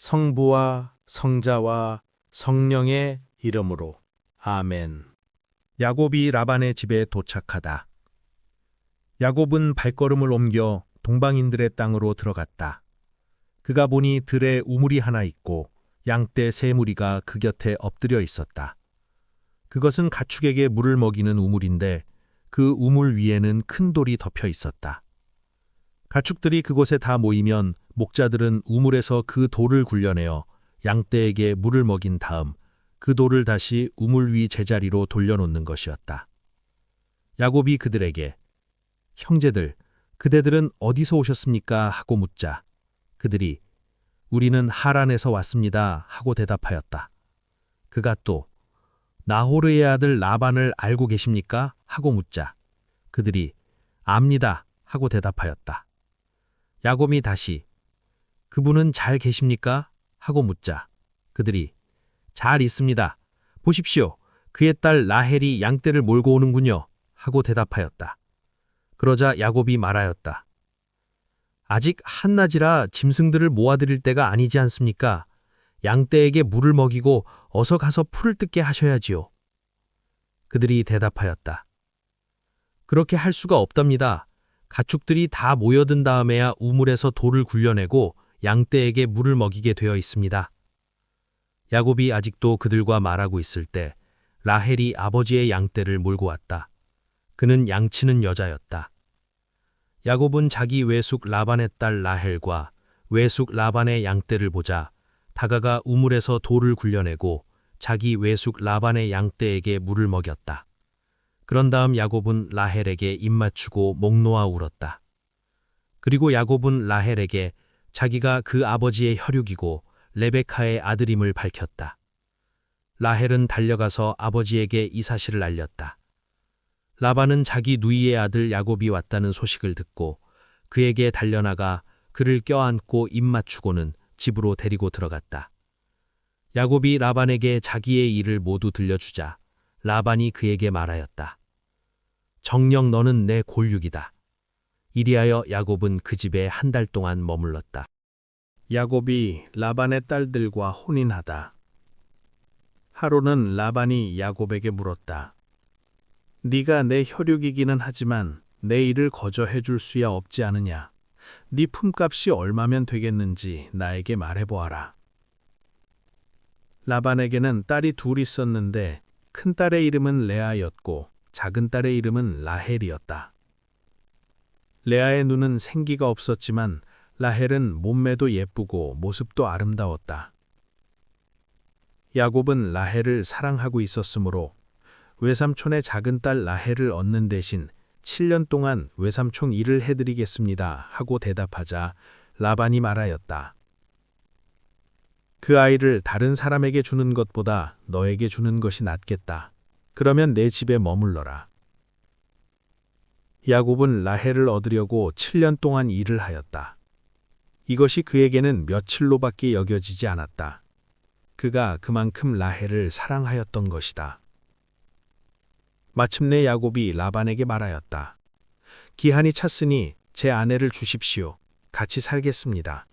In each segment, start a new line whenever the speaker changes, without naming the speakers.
성부와 성자와 성령의 이름으로. 아멘. 야곱이 라반의 집에 도착하다. 야곱은 발걸음을 옮겨 동방인들의 땅으로 들어갔다. 그가 보니 들에 우물이 하나 있고 양떼 세 무리가 그 곁에 엎드려 있었다. 그것은 가축에게 물을 먹이는 우물인데 그 우물 위에는 큰 돌이 덮여 있었다. 가축들이 그곳에 다 모이면 목자들은 우물에서 그 돌을 굴려내어 양떼에게 물을 먹인 다음 그 돌을 다시 우물 위 제자리로 돌려놓는 것이었다. 야곱이 그들에게 형제들, 그대들은 어디서 오셨습니까? 하고 묻자 그들이 우리는 하란에서 왔습니다 하고 대답하였다. 그가 또 나호르의 아들 라반을 알고 계십니까? 하고 묻자 그들이 압니다 하고 대답하였다. 야곱이 다시 그분은 잘 계십니까? 하고 묻자 그들이 잘 있습니다. 보십시오. 그의 딸 라헬이 양떼를 몰고 오는군요. 하고 대답하였다. 그러자 야곱이 말하였다. 아직 한낮이라 짐승들을 모아드릴 때가 아니지 않습니까? 양떼에게 물을 먹이고 어서 가서 풀을 뜯게 하셔야지요. 그들이 대답하였다. 그렇게 할 수가 없답니다. 가축들이 다 모여든 다음에야 우물에서 돌을 굴려내고 양떼에게 물을 먹이게 되어 있습니다. 야곱이 아직도 그들과 말하고 있을 때 라헬이 아버지의 양떼를 몰고 왔다. 그는 양치는 여자였다. 야곱은 자기 외숙 라반의 딸 라헬과 외숙 라반의 양떼를 보자 다가가 우물에서 돌을 굴려내고 자기 외숙 라반의 양떼에게 물을 먹였다. 그런 다음 야곱은 라헬에게 입맞추고 목 놓아 울었다. 그리고 야곱은 라헬에게 자기가 그 아버지의 혈육이고 레베카의 아들임을 밝혔다. 라헬은 달려가서 아버지에게 이 사실을 알렸다. 라반은 자기 누이의 아들 야곱이 왔다는 소식을 듣고 그에게 달려나가 그를 껴안고 입맞추고는 집으로 데리고 들어갔다. 야곱이 라반에게 자기의 일을 모두 들려주자 라반이 그에게 말하였다. 정녕 너는 내 골육이다. 이리하여 야곱은 그 집에 한 달 동안 머물렀다. 야곱이 라반의 딸들과 혼인하다. 하루는 라반이 야곱에게 물었다. 네가 내 혈육이기는 하지만 내 일을 거저해 줄 수야 없지 않으냐. 네 품값이 얼마면 되겠는지 나에게 말해보아라. 라반에게는 딸이 둘 있었는데 큰 딸의 이름은 레아였고 작은 딸의 이름은 라헬이었다. 레아의 눈은 생기가 없었지만 라헬은 몸매도 예쁘고 모습도 아름다웠다. 야곱은 라헬을 사랑하고 있었으므로 외삼촌의 작은 딸 라헬을 얻는 대신 7년 동안 외삼촌 일을 해드리겠습니다 하고 대답하자 라반이 말하였다. 그 아이를 다른 사람에게 주는 것보다 너에게 주는 것이 낫겠다. 그러면 내 집에 머물러라. 야곱은 라헬을 얻으려고 7년 동안 일을 하였다. 이것이 그에게는 며칠로밖에 여겨지지 않았다. 그가 그만큼 라헬을 사랑하였던 것이다. 마침내 야곱이 라반에게 말하였다. 기한이 찼으니 제 아내를 주십시오. 같이 살겠습니다.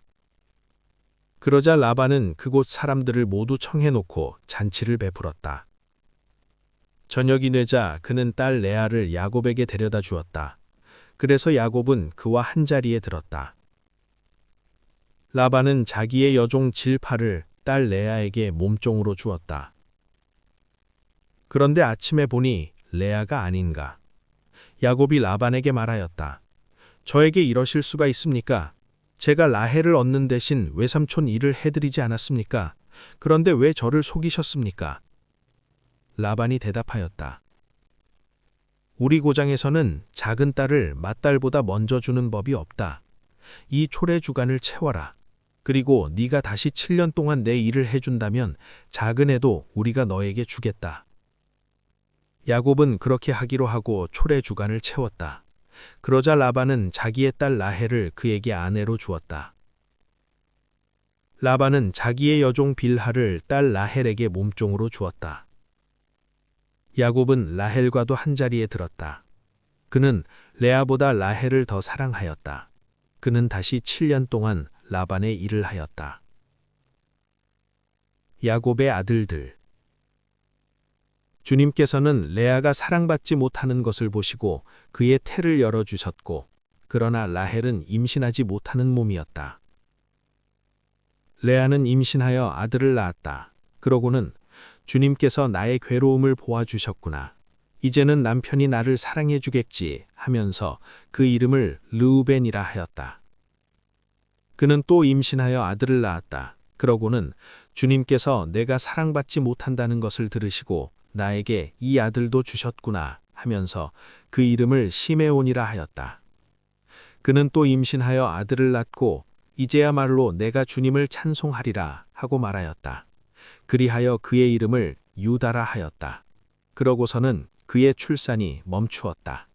그러자 라반은 그곳 사람들을 모두 청해놓고 잔치를 베풀었다. 저녁이 되자 그는 딸 레아를 야곱에게 데려다 주었다. 그래서 야곱은 그와 한자리에 들었다. 라반은 자기의 여종 질파를 딸 레아에게 몸종으로 주었다. 그런데 아침에 보니 레아가 아닌가. 야곱이 라반에게 말하였다. 저에게 이러실 수가 있습니까? 제가 라헬을 얻는 대신 외삼촌 일을 해드리지 않았습니까? 그런데 왜 저를 속이셨습니까? 라반이 대답하였다. 우리 고장에서는 작은 딸을 맏딸보다 먼저 주는 법이 없다. 이 초래 주간을 채워라. 그리고 네가 다시 7년 동안 내 일을 해준다면 작은 애도 우리가 너에게 주겠다. 야곱은 그렇게 하기로 하고 초래 주간을 채웠다. 그러자 라반은 자기의 딸 라헬을 그에게 아내로 주었다. 라반은 자기의 여종 빌하를 딸 라헬에게 몸종으로 주었다. 야곱은 라헬과도 한자리에 들었다. 그는 레아보다 라헬을 더 사랑하였다. 그는 다시 7년 동안 라반의 일을 하였다. 야곱의 아들들. 주님께서는 레아가 사랑받지 못하는 것을 보시고 그의 태를 열어주셨고, 그러나 라헬은 임신하지 못하는 몸이었다. 레아는 임신하여 아들을 낳았다. 그러고는 주님께서 나의 괴로움을 보아주셨구나. 이제는 남편이 나를 사랑해 주겠지 하면서 그 이름을 르우벤이라 하였다. 그는 또 임신하여 아들을 낳았다. 그러고는 주님께서 내가 사랑받지 못한다는 것을 들으시고 나에게 이 아들도 주셨구나 하면서 그 이름을 시메온이라 하였다. 그는 또 임신하여 아들을 낳고 이제야말로 내가 주님을 찬송하리라 하고 말하였다. 그리하여 그의 이름을 유다라 하였다. 그러고서는 그의 출산이 멈추었다.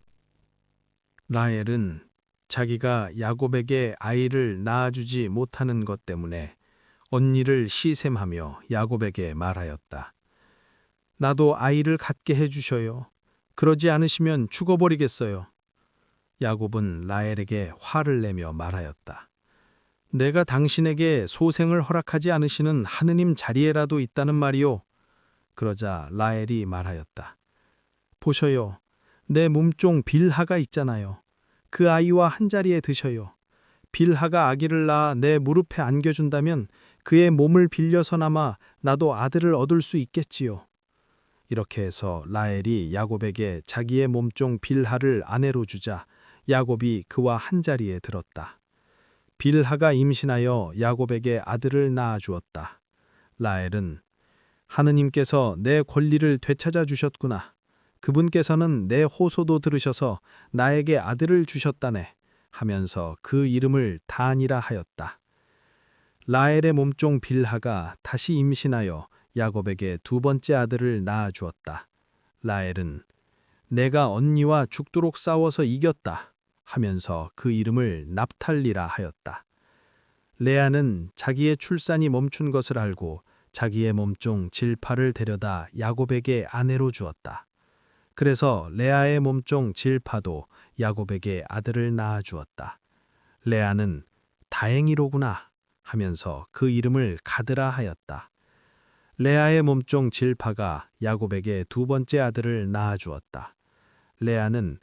라헬은 자기가 야곱에게 아이를 낳아주지 못하는 것 때문에 언니를 시샘하며 야곱에게 말하였다. 나도 아이를 갖게 해주셔요. 그러지 않으시면 죽어버리겠어요. 야곱은 라헬에게 화를 내며 말하였다. 내가 당신에게 소생을 허락하지 않으시는 하느님 자리에라도 있다는 말이오. 그러자 라헬이 말하였다. 보셔요. 내 몸종 빌하가 있잖아요. 그 아이와 한자리에 드셔요. 빌하가 아기를 낳아 내 무릎에 안겨준다면 그의 몸을 빌려서나마 나도 아들을 얻을 수 있겠지요. 이렇게 해서 라헬이 야곱에게 자기의 몸종 빌하를 아내로 주자 야곱이 그와 한자리에 들었다. 빌하가 임신하여 야곱에게 아들을 낳아 주었다. 라헬은 하느님께서 내 권리를 되찾아 주셨구나. 그분께서는 내 호소도 들으셔서 나에게 아들을 주셨다네 하면서 그 이름을 단이라 하였다. 라헬의 몸종 빌하가 다시 임신하여 야곱에게 두 번째 아들을 낳아 주었다. 라헬은 내가 언니와 죽도록 싸워서 이겼다 하면서 그 이름을 납탈리라 하였다. 레아는 자기의 출산이 멈춘 것을 알고 자기의 몸종 질파를 데려다 야곱에게 아내로 주었다. 그래서 레아의 몸종 질파도 야곱에게 아들을 낳아 주었다. 레아는 다행이로구나 하면서 그 이름을 가드라 하였다. 레아의 몸종 질파가 야곱에게 두 번째 아들을 낳아 주었다. 레아는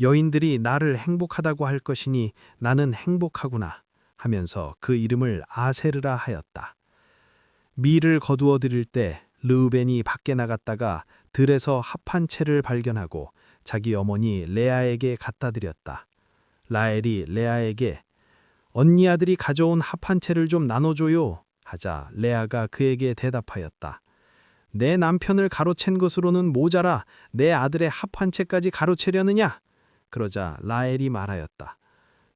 여인들이 나를 행복하다고 할 것이니 나는 행복하구나 하면서 그 이름을 아세르라 하였다. 밀을 거두어 드릴 때 르우벤이 밖에 나갔다가 들에서 합한 채를 발견하고 자기 어머니 레아에게 갖다 드렸다. 라헬이 레아에게 언니 아들이 가져온 합한 채를 좀 나눠줘요 하자 레아가 그에게 대답하였다. 내 남편을 가로챈 것으로는 모자라 내 아들의 합한 채까지 가로채려느냐? 그러자 라헬이 말하였다.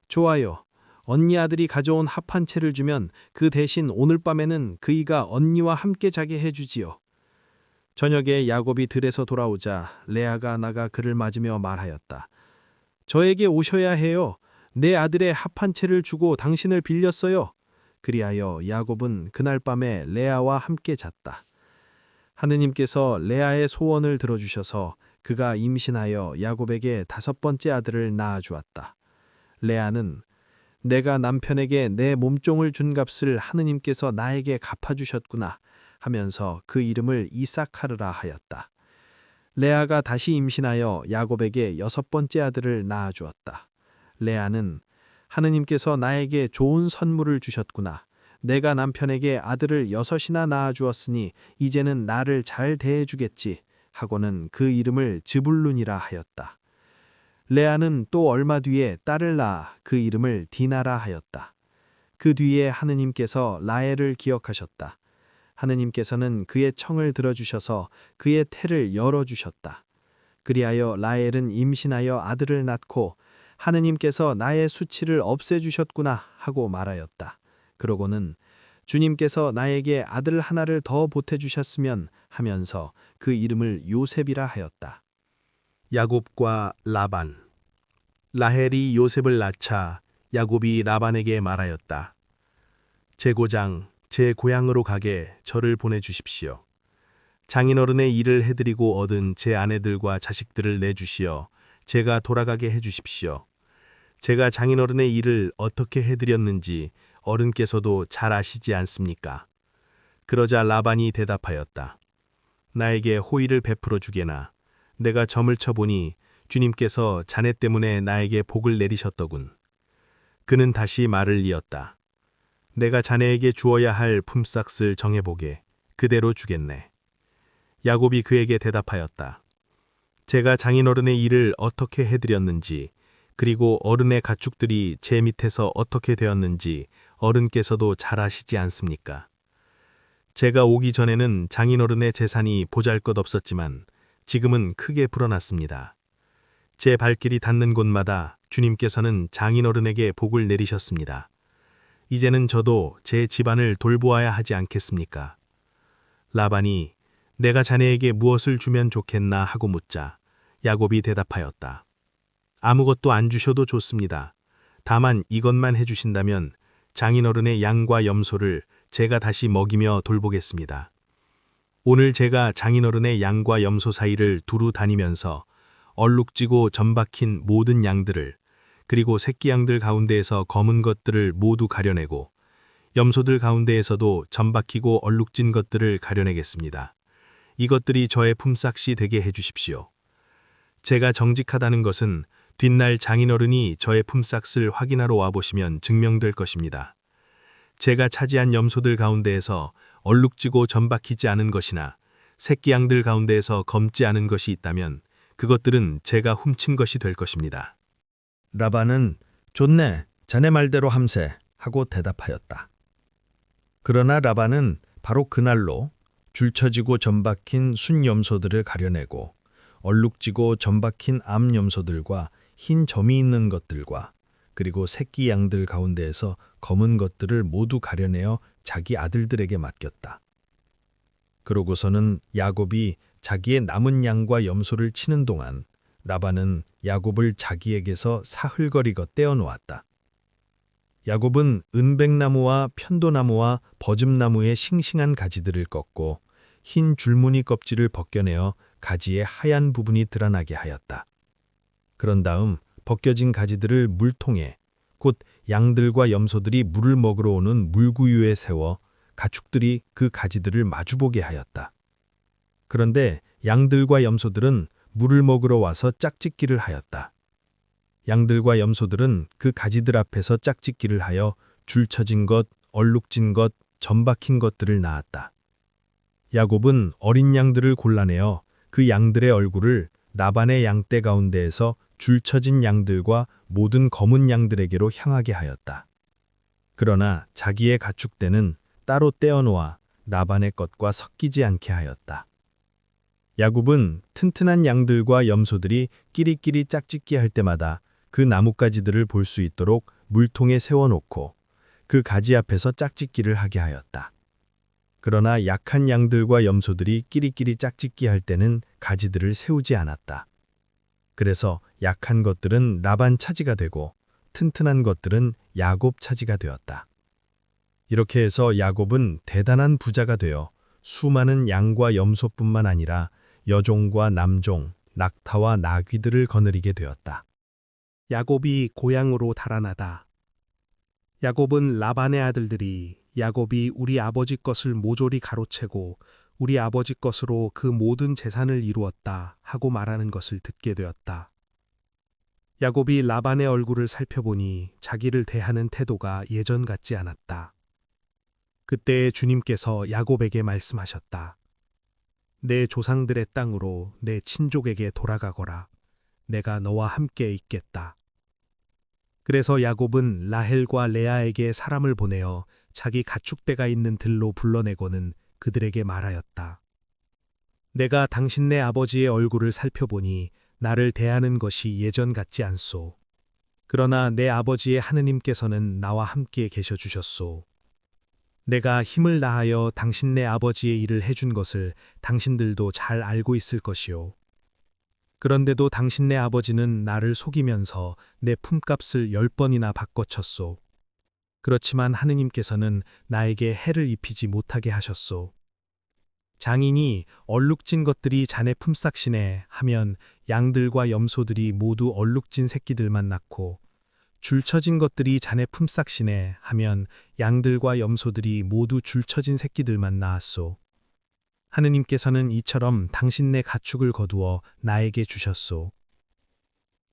좋아요. 언니 아들이 가져온 합한 채를 주면 그 대신 오늘 밤에는 그이가 언니와 함께 자게 해주지요. 저녁에 야곱이 들에서 돌아오자 레아가 나가 그를 맞으며 말하였다. 저에게 오셔야 해요. 내 아들의 합한 채를 주고 당신을 빌렸어요. 그리하여 야곱은 그날 밤에 레아와 함께 잤다. 하느님께서 레아의 소원을 들어주셔서 그가 임신하여 야곱에게 다섯 번째 아들을 낳아 주었다. 레아는 내가 남편에게 내 몸종을 준 값을 하느님께서 나에게 갚아주셨구나 하면서 그 이름을 이사카르라 하였다. 레아가 다시 임신하여 야곱에게 여섯 번째 아들을 낳아 주었다. 레아는 하느님께서 나에게 좋은 선물을 주셨구나. 내가 남편에게 아들을 여섯이나 낳아 주었으니 이제는 나를 잘 대해 주겠지 하고는 그 이름을 즈불룬이라 하였다. 레아는 또 얼마 뒤에 딸을 낳아 그 이름을 디나라 하였다. 그 뒤에 하느님께서 라헬을 기억하셨다. 하느님께서는 그의 청을 들어주셔서 그의 태를 열어주셨다. 그리하여 라헬은 임신하여 아들을 낳고 하느님께서 나의 수치를 없애주셨구나 하고 말하였다. 그러고는 주님께서 나에게 아들 하나를 더 보태주셨으면 하면서 그 이름을 요셉이라 하였다. 야곱과 라반. 라헬이 요셉을 낳자 야곱이 라반에게 말하였다. 제 고장, 제 고향으로 가게 저를 보내주십시오. 장인어른의 일을 해드리고 얻은 제 아내들과 자식들을 내주시어 제가 돌아가게 해주십시오. 제가 장인어른의 일을 어떻게 해드렸는지 어른께서도 잘 아시지 않습니까? 그러자 라반이 대답하였다. 나에게 호의를 베풀어 주게나. 내가 점을 쳐보니 주님께서 자네 때문에 나에게 복을 내리셨더군. 그는 다시 말을 이었다. 내가 자네에게 주어야 할 품삯을 정해보게. 그대로 주겠네. 야곱이 그에게 대답하였다. 제가 장인어른의 일을 어떻게 해드렸는지, 그리고 어른의 가축들이 제 밑에서 어떻게 되었는지 어른께서도 잘 아시지 않습니까? 제가 오기 전에는 장인어른의 재산이 보잘것없었지만 지금은 크게 불어났습니다. 제 발길이 닿는 곳마다 주님께서는 장인어른에게 복을 내리셨습니다. 이제는 저도 제 집안을 돌보아야 하지 않겠습니까? 라반이 내가 자네에게 무엇을 주면 좋겠나 하고 묻자 야곱이 대답하였다. 아무것도 안 주셔도 좋습니다. 다만 이것만 해주신다면 장인어른의 양과 염소를 제가 다시 먹이며 돌보겠습니다. 오늘 제가 장인어른의 양과 염소 사이를 두루 다니면서 얼룩지고 점박힌 모든 양들을, 그리고 새끼 양들 가운데에서 검은 것들을 모두 가려내고 염소들 가운데에서도 점박히고 얼룩진 것들을 가려내겠습니다. 이것들이 저의 품삯이 되게 해주십시오. 제가 정직하다는 것은 뒷날 장인어른이 저의 품삯을 확인하러 와보시면 증명될 것입니다. 제가 차지한 염소들 가운데에서 얼룩지고 점박히지 않은 것이나 새끼 양들 가운데에서 검지 않은 것이 있다면 그것들은 제가 훔친 것이 될 것입니다. 라반은 좋네, 자네 말대로 함세 하고 대답하였다. 그러나 라반은 바로 그날로 줄쳐지고 점박힌 순염소들을 가려내고 얼룩지고 점박힌 암염소들과 흰 점이 있는 것들과 그리고 새끼 양들 가운데에서 검은 것들을 모두 가려내어 자기 아들들에게 맡겼다. 그러고서는 야곱이 자기의 남은 양과 염소를 치는 동안 라반은 야곱을 자기에게서 사흘거리껏 떼어놓았다. 야곱은 은백나무와 편도나무와 버즘나무의 싱싱한 가지들을 꺾고 흰 줄무늬 껍질을 벗겨내어 가지의 하얀 부분이 드러나게 하였다. 그런 다음 벗겨진 가지들을 물통에, 곧 양들과 염소들이 물을 먹으러 오는 물구유에 세워 가축들이 그 가지들을 마주보게 하였다. 그런데 양들과 염소들은 물을 먹으러 와서 짝짓기를 하였다. 양들과 염소들은 그 가지들 앞에서 짝짓기를 하여 줄쳐진 것, 얼룩진 것, 점박힌 것들을 낳았다. 야곱은 어린 양들을 골라내어 그 양들의 얼굴을 라반의 양떼 가운데에서 줄쳐진 양들과 모든 검은 양들에게로 향하게 하였다. 그러나 자기의 가축대는 따로 떼어놓아 라반의 것과 섞이지 않게 하였다. 야곱은 튼튼한 양들과 염소들이 끼리끼리 짝짓기 할 때마다 그 나뭇가지들을 볼 수 있도록 물통에 세워놓고 그 가지 앞에서 짝짓기를 하게 하였다. 그러나 약한 양들과 염소들이 끼리끼리 짝짓기 할 때는 가지들을 세우지 않았다. 그래서 약한 것들은 라반 차지가 되고 튼튼한 것들은 야곱 차지가 되었다. 이렇게 해서 야곱은 대단한 부자가 되어 수많은 양과 염소뿐만 아니라 여종과 남종, 낙타와 나귀들을 거느리게 되었다. 야곱이 고향으로 달아나다. 야곱은 라반의 아들들이 야곱이 우리 아버지 것을 모조리 가로채고 우리 아버지 것으로 그 모든 재산을 이루었다 하고 말하는 것을 듣게 되었다. 야곱이 라반의 얼굴을 살펴보니 자기를 대하는 태도가 예전 같지 않았다. 그때 주님께서 야곱에게 말씀하셨다. 내 조상들의 땅으로 내 친족에게 돌아가거라. 내가 너와 함께 있겠다. 그래서 야곱은 라헬과 레아에게 사람을 보내어 자기 가축대가 있는 들로 불러내고는 그들에게 말하였다. 내가 당신네 아버지의 얼굴을 살펴보니 나를 대하는 것이 예전 같지 않소. 그러나 내 아버지의 하느님께서는 나와 함께 계셔 주셨소. 내가 힘을 다하여 당신네 아버지의 일을 해준 것을 당신들도 잘 알고 있을 것이요. 그런데도 당신네 아버지는 나를 속이면서 내 품값을 10번이나 바꿔쳤소. 그렇지만 하느님께서는 나에게 해를 입히지 못하게 하셨소. 장인이 얼룩진 것들이 자네 품삯이네 하면 양들과 염소들이 모두 얼룩진 새끼들만 낳고 줄쳐진 것들이 자네 품삯이네 하면 양들과 염소들이 모두 줄쳐진 새끼들만 낳았소. 하느님께서는 이처럼 당신네 가축을 거두어 나에게 주셨소.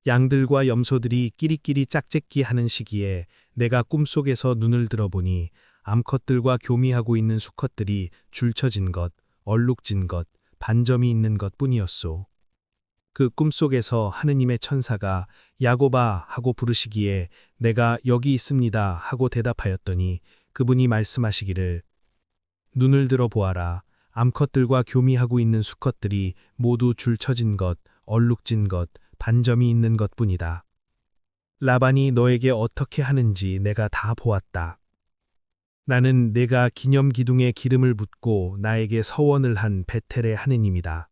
양들과 염소들이 끼리끼리 짝짓기 하는 시기에 내가 꿈속에서 눈을 들어보니 암컷들과 교미하고 있는 수컷들이 줄쳐진 것, 얼룩진 것, 반점이 있는 것 뿐이었소. 그 꿈속에서 하느님의 천사가 야곱아 하고 부르시기에 내가 여기 있습니다 하고 대답하였더니 그분이 말씀하시기를 눈을 들어 보아라. 암컷들과 교미하고 있는 수컷들이 모두 줄쳐진 것, 얼룩진 것, 반점이 있는 것뿐이다. 라반이 너에게 어떻게 하는지 내가 다 보았다. 나는 내가 기념기둥에 기름을 붓고 나에게 서원을 한 베텔의 하느님이다.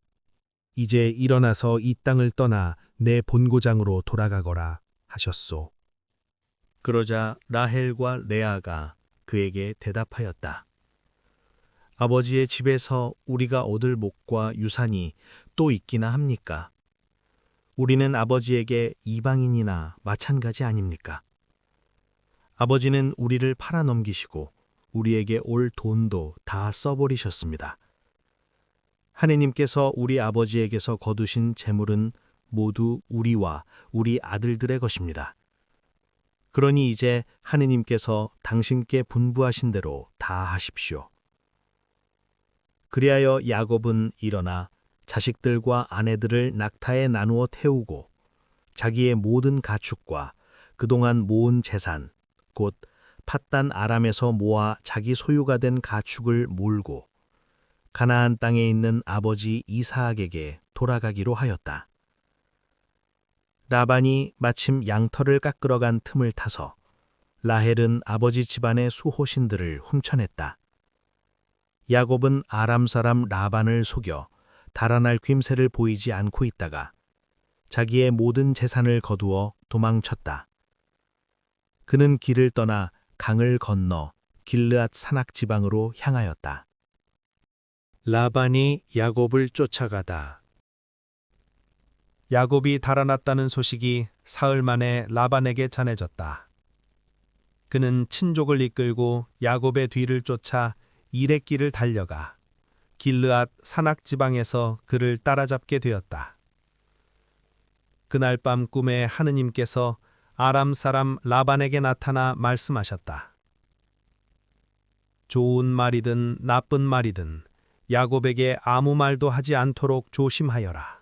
이제 일어나서 이 땅을 떠나 내 본고장으로 돌아가거라 하셨소. 그러자 라헬과 레아가 그에게 대답하였다. 아버지의 집에서 우리가 얻을 목과 유산이 또 있기나 합니까? 우리는 아버지에게 이방인이나 마찬가지 아닙니까? 아버지는 우리를 팔아넘기시고 우리에게 올 돈도 다 써버리셨습니다. 하느님께서 우리 아버지에게서 거두신 재물은 모두 우리와 우리 아들들의 것입니다. 그러니 이제 하느님께서 당신께 분부하신 대로 다 하십시오. 그리하여 야곱은 일어나 자식들과 아내들을 낙타에 나누어 태우고 자기의 모든 가축과 그동안 모은 재산, 곧 팟단 아람에서 모아 자기 소유가 된 가축을 몰고 가나안 땅에 있는 아버지 이사학에게 돌아가기로 하였다. 라반이 마침 양털을 깎으러 간 틈을 타서 라헬은 아버지 집안의 수호신들을 훔쳐냈다. 야곱은 아람 사람 라반을 속여 달아날 굼새를 보이지 않고 있다가 자기의 모든 재산을 거두어 도망쳤다. 그는 길을 떠나 강을 건너 길르앗 산악 지방으로 향하였다. 라반이 야곱을 쫓아가다. 야곱이 달아났다는 소식이 사흘 만에 라반에게 전해졌다. 그는 친족을 이끌고 야곱의 뒤를 쫓아 이레길을 달려가 길르앗 산악 지방에서 그를 따라잡게 되었다. 그날 밤 꿈에 하느님께서 아람 사람 라반에게 나타나 말씀하셨다. 좋은 말이든 나쁜 말이든 야곱에게 아무 말도 하지 않도록 조심하여라.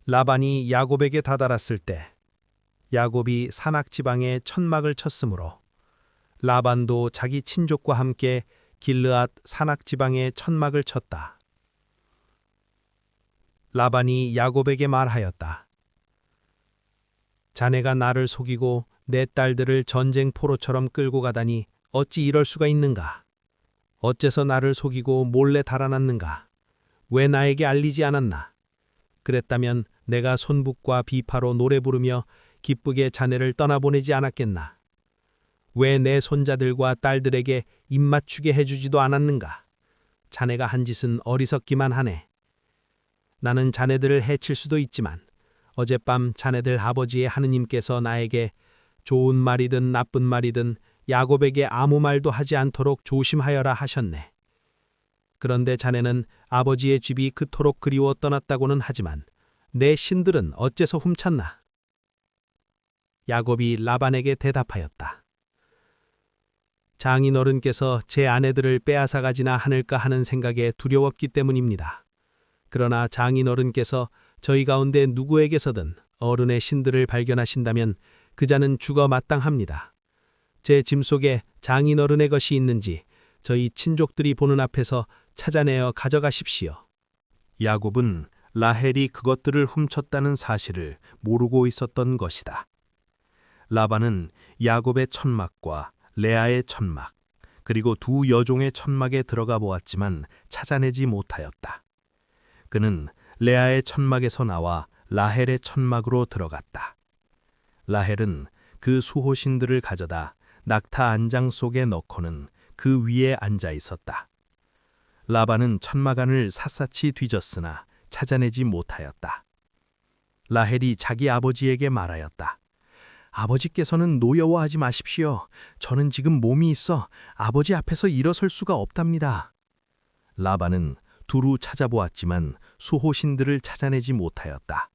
라반이 야곱에게 다다랐을 때 야곱이 산악 지방에 천막을 쳤으므로 라반도 자기 친족과 함께 길르앗 산악 지방에 천막을 쳤다. 라반이 야곱에게 말하였다. 자네가 나를 속이고 내 딸들을 전쟁 포로처럼 끌고 가다니 어찌 이럴 수가 있는가? 어째서 나를 속이고 몰래 달아났는가? 왜 나에게 알리지 않았나? 그랬다면 내가 손북과 비파로 노래 부르며 기쁘게 자네를 떠나보내지 않았겠나? 왜 내 손자들과 딸들에게 입맞추게 해주지도 않았는가? 자네가 한 짓은 어리석기만 하네. 나는 자네들을 해칠 수도 있지만 어젯밤 자네들 아버지의 하느님께서 나에게 좋은 말이든 나쁜 말이든 야곱에게 아무 말도 하지 않도록 조심하여라 하셨네. 그런데 자네는 아버지의 집이 그토록 그리워 떠났다고는 하지만 내 신들은 어째서 훔쳤나? 야곱이 라반에게 대답하였다. 장인어른께서 제 아내들을 빼앗아 가지나 않을까 하는 생각에 두려웠기 때문입니다. 그러나 장인어른께서 저희 가운데 누구에게서든 어른의 신들을 발견하신다면 그 자는 죽어 마땅합니다. 제 짐 속에 장인어른의 것이 있는지 저희 친족들이 보는 앞에서 찾아내어 가져가십시오. 야곱은 라헬이 그것들을 훔쳤다는 사실을 모르고 있었던 것이다. 라반은 야곱의 천막과 레아의 천막, 그리고 두 여종의 천막에 들어가 보았지만 찾아내지 못하였다. 그는 레아의 천막에서 나와 라헬의 천막으로 들어갔다. 라헬은 그 수호신들을 가져다 낙타 안장 속에 넣고는 그 위에 앉아 있었다. 라반은 천막 안을 샅샅이 뒤졌으나 찾아내지 못하였다. 라헬이 자기 아버지에게 말하였다. 아버지께서는 노여워하지 마십시오. 저는 지금 몸이 있어 아버지 앞에서 일어설 수가 없답니다. 라반은 두루 찾아보았지만 수호신들을 찾아내지 못하였다.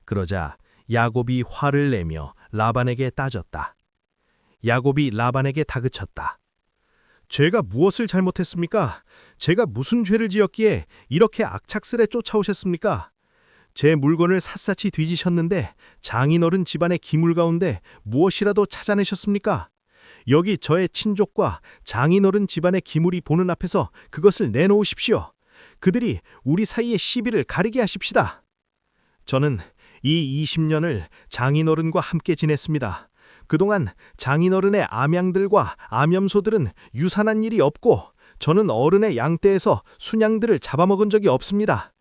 그러자 야곱이 화를 내며 라반에게 따졌다. 야곱이 라반에게 다그쳤다. 제가 무엇을 잘못했습니까? 제가 무슨 죄를 지었기에 이렇게 악착스레 쫓아오셨습니까? 제 물건을 샅샅이 뒤지셨는데 장인어른 집안의 기물 가운데 무엇이라도 찾아내셨습니까? 여기 저의 친족과 장인어른 집안의 기물이 보는 앞에서 그것을 내놓으십시오. 그들이 우리 사이의 시비를 가리게 하십시다. 저는 이 20년을 장인어른과 함께 지냈습니다. 그동안 장인어른의 암양들과 암염소들은 유산한 일이 없고 저는 어른의 양떼에서 순양들을 잡아먹은 적이 없습니다.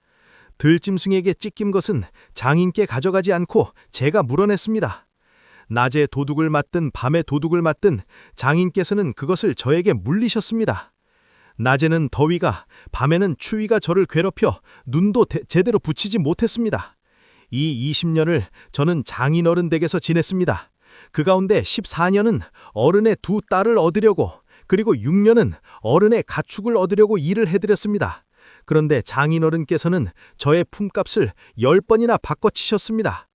들짐승에게 찢긴 것은 장인께 가져가지 않고 제가 물어냈습니다. 낮에 도둑을 맞든 밤에 도둑을 맞든 장인께서는 그것을 저에게 물리셨습니다. 낮에는 더위가, 밤에는 추위가 저를 괴롭혀 눈도 제대로 붙이지 못했습니다. 이 20년을 저는 장인어른 댁에서 지냈습니다. 그 가운데 14년은 어른의 두 딸을 얻으려고, 그리고 6년은 어른의 가축을 얻으려고 일을 해드렸습니다. 그런데 장인어른께서는 저의 품값을 10번이나 바꿔치셨습니다.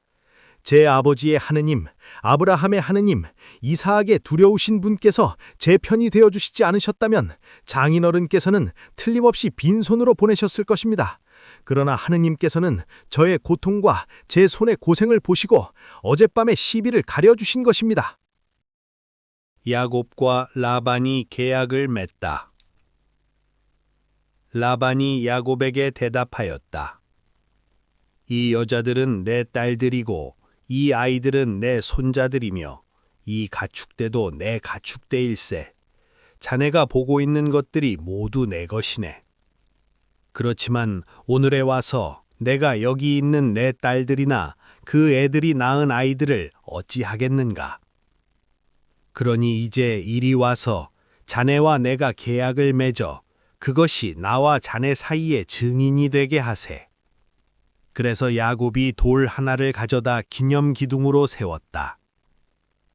제 아버지의 하느님, 아브라함의 하느님, 이삭의 두려우신 분께서 제 편이 되어주시지 않으셨다면 장인어른께서는 틀림없이 빈손으로 보내셨을 것입니다. 그러나 하느님께서는 저의 고통과 제 손의 고생을 보시고 어젯밤의 시비를 가려주신 것입니다. 야곱과 라반이 계약을 맺다. 라반이 야곱에게 대답하였다. 이 여자들은 내 딸들이고 이 아이들은 내 손자들이며 이 가축대도 내 가축대일세. 자네가 보고 있는 것들이 모두 내 것이네. 그렇지만 오늘에 와서 내가 여기 있는 내 딸들이나 그 애들이 낳은 아이들을 어찌하겠는가? 그러니 이제 이리 와서 자네와 내가 계약을 맺어 그것이 나와 자네 사이의 증인이 되게 하세. 그래서 야곱이 돌 하나를 가져다 기념기둥으로 세웠다.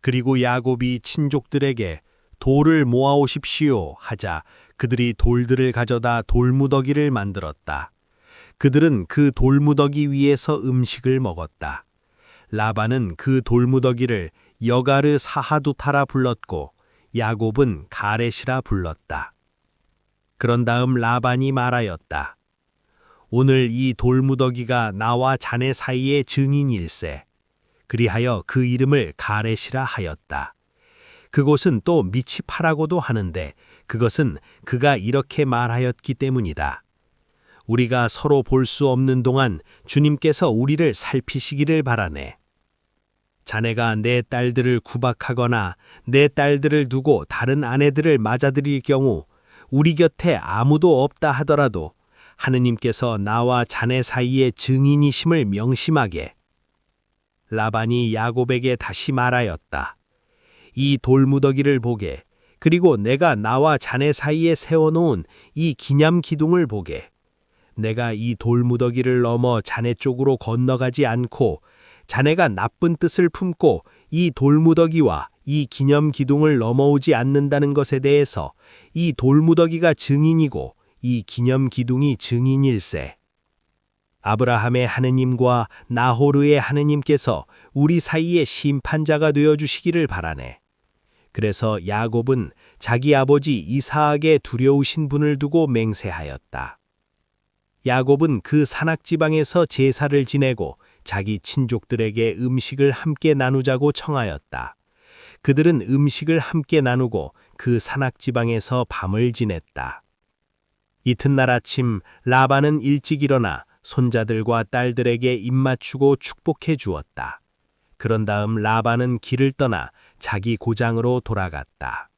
그리고 야곱이 친족들에게 돌을 모아오십시오 하자 그들이 돌들을 가져다 돌무더기를 만들었다. 그들은 그 돌무더기 위에서 음식을 먹었다. 라반은 그 돌무더기를 여가르 사하두타라 불렀고 야곱은 가렛이라 불렀다. 그런 다음 라반이 말하였다. 오늘 이 돌무더기가 나와 자네 사이의 증인일세. 그리하여 그 이름을 가렛이라 하였다. 그곳은 또 미치파라고도 하는데 그것은 그가 이렇게 말하였기 때문이다. 우리가 서로 볼 수 없는 동안 주님께서 우리를 살피시기를 바라네. 자네가 내 딸들을 구박하거나 내 딸들을 두고 다른 아내들을 맞아들일 경우 우리 곁에 아무도 없다 하더라도 하느님께서 나와 자네 사이의 증인이심을 명심하게. 라반이 야곱에게 다시 말하였다. 이 돌무더기를 보게, 그리고 내가 나와 자네 사이에 세워놓은 이 기념기둥을 보게. 내가 이 돌무더기를 넘어 자네 쪽으로 건너가지 않고 자네가 나쁜 뜻을 품고 이 돌무더기와 이 기념기둥을 넘어오지 않는다는 것에 대해서 이 돌무더기가 증인이고 이 기념기둥이 증인일세. 아브라함의 하느님과 나호르의 하느님께서 우리 사이의 심판자가 되어주시기를 바라네. 그래서 야곱은 자기 아버지 이삭의 두려우신 분을 두고 맹세하였다. 야곱은 그 산악지방에서 제사를 지내고 자기 친족들에게 음식을 함께 나누자고 청하였다. 그들은 음식을 함께 나누고 그 산악지방에서 밤을 지냈다. 이튿날 아침 라반은 일찍 일어나 손자들과 딸들에게 입맞추고 축복해 주었다. 그런 다음 라반은 길을 떠나 자기 고장으로 돌아갔다.